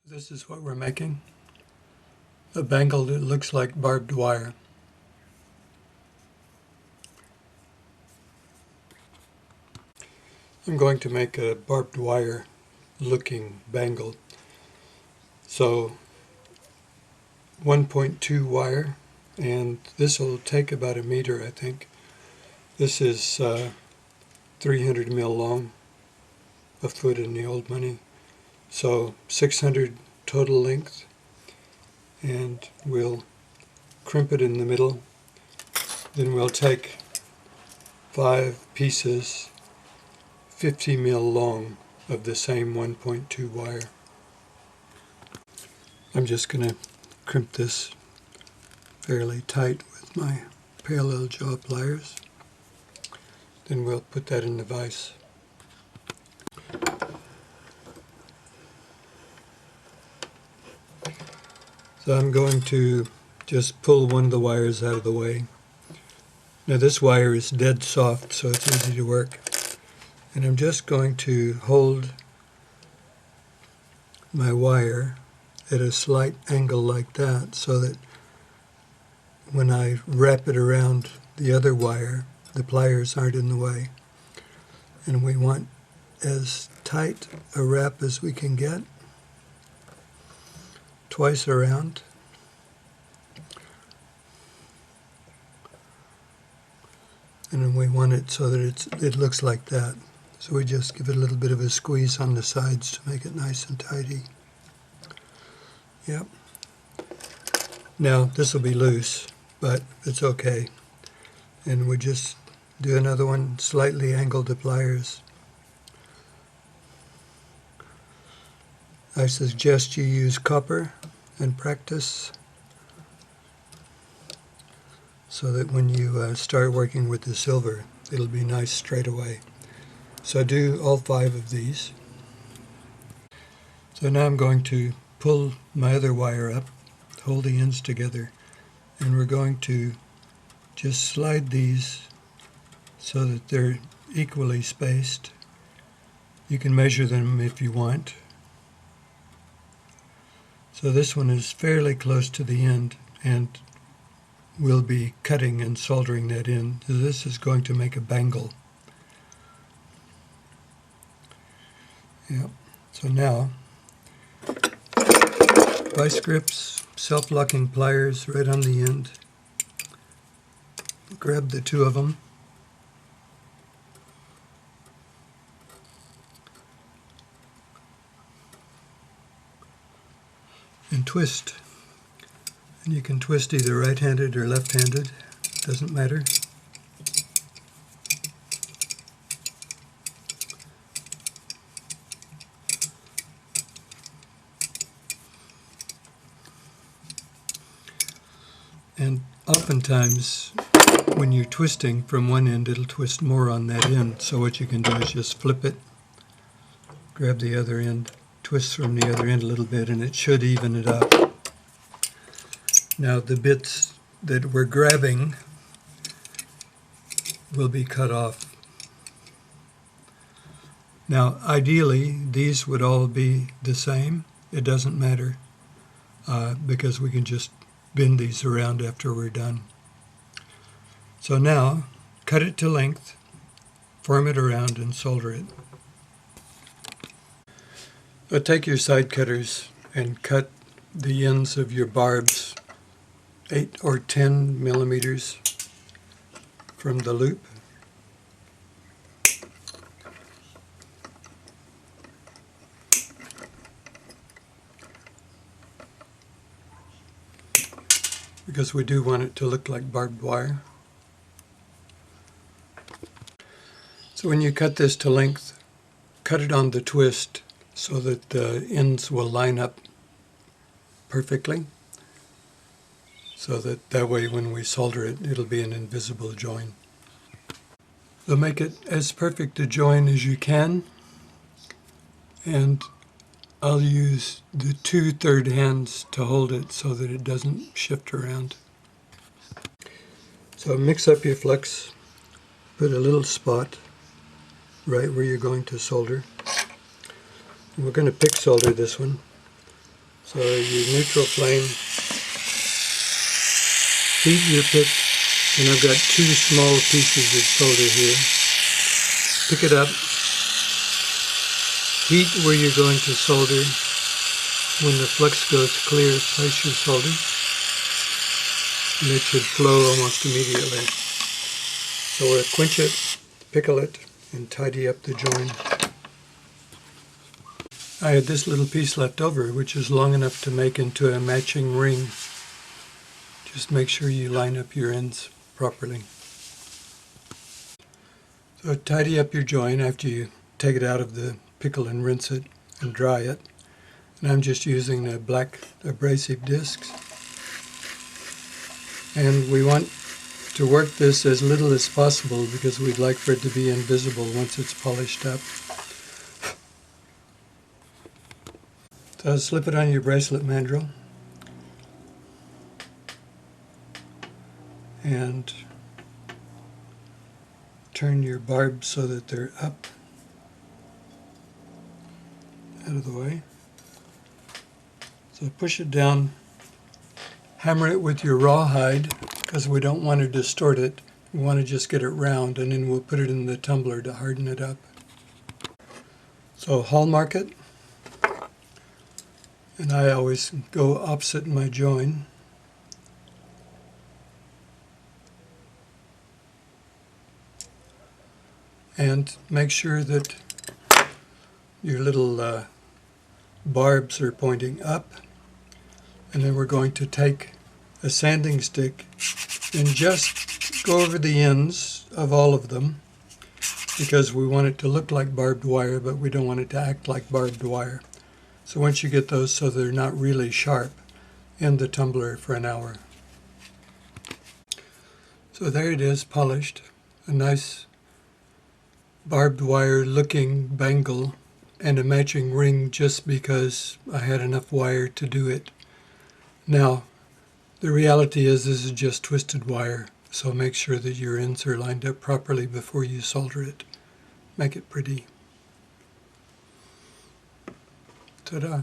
This is what we're making. A bangle that looks like barbed wire. I'm going to make a barbed wire looking bangle. So 1.2 wire, and this will take about a meter, I think. This is 300 mil long, a foot in the old money. So 600 total length, and we'll crimp it in the middle. Then we'll take 5 pieces 50 mil long of the same 1.2 wire. I'm just going to crimp this fairly tight with my parallel jaw pliers. Then we'll put that in the vise. So I'm going to just pull one of the wires out of the way. Now this wire is dead soft, so it's easy to work. And I'm just going to hold my wire at a slight angle like that, so that when I wrap it around the other wire, the pliers aren't in the way. And we want as tight a wrap as we can get, twice around. And then we want it so that it looks like that. So we just give it a little bit of a squeeze on the sides to make it nice and tidy. Yep. Now this will be loose, but it's okay. And we just do another one, slightly angle the pliers. I suggest you use copper and practice, so that when you start working with the silver, it'll be nice straight away. So do all 5 of these. So now I'm going to pull my other wire up, hold the ends together, and we're going to just slide these so that they're equally spaced. You can measure them if you want. So this one is fairly close to the end, and we'll be cutting and soldering that in. So this is going to make a bangle. Yeah. So now, vice grips, self-locking pliers right on the end. Grab the 2 of them. And twist. And you can twist either right-handed or left-handed, doesn't matter. And oftentimes, when you're twisting from one end, it'll twist more on that end. So what you can do is just flip it, grab the other end, twist from the other end a little bit, and it should even it up. Now the bits that we're grabbing will be cut off. Now ideally these would all be the same. It doesn't matter because we can just bend these around after we're done. So now cut it to length, form it around, and solder it. Take your side cutters and cut the ends of your barbs 8 or 10 millimeters from the loop. Because we do want it to look like barbed wire. So when you cut this to length, cut it on the twist so that the ends will line up perfectly, so that way when we solder it, it'll be an invisible join. So make it as perfect a join as you can, and I'll use the 2/3 hands to hold it so that it doesn't shift around. So mix up your flux, put a little spot right where you're going to solder. And we're going to pick solder this one. So your neutral flame, heat your pick, and I've got 2 small pieces of solder here. Pick it up, heat where you're going to solder. When the flux goes clear, place your solder, and it should flow almost immediately. So we'll quench it, pickle it, and tidy up the join. I had this little piece left over, which is long enough to make into a matching ring. Just make sure you line up your ends properly. So tidy up your join after you take it out of the pickle and rinse it and dry it. And I'm just using the black abrasive discs. And we want to work this as little as possible because we'd like for it to be invisible once it's polished up. So slip it on your bracelet mandrel and turn your barbs so that they're up, out of the way. So push it down, hammer it with your rawhide because we don't want to distort it. We want to just get it round, and then we'll put it in the tumbler to harden it up. So hallmark it, and I always go opposite my join. And make sure that your little barbs are pointing up. And then we're going to take a sanding stick and just go over the ends of all of them because we want it to look like barbed wire, but we don't want it to act like barbed wire. So once you get those so they're not really sharp, in the tumbler for an hour. So there it is, polished. A nice barbed wire looking bangle and a matching ring just because I had enough wire to do it. Now, the reality is this is just twisted wire, so make sure that your ends are lined up properly before you solder it. Make it pretty. Ta-da!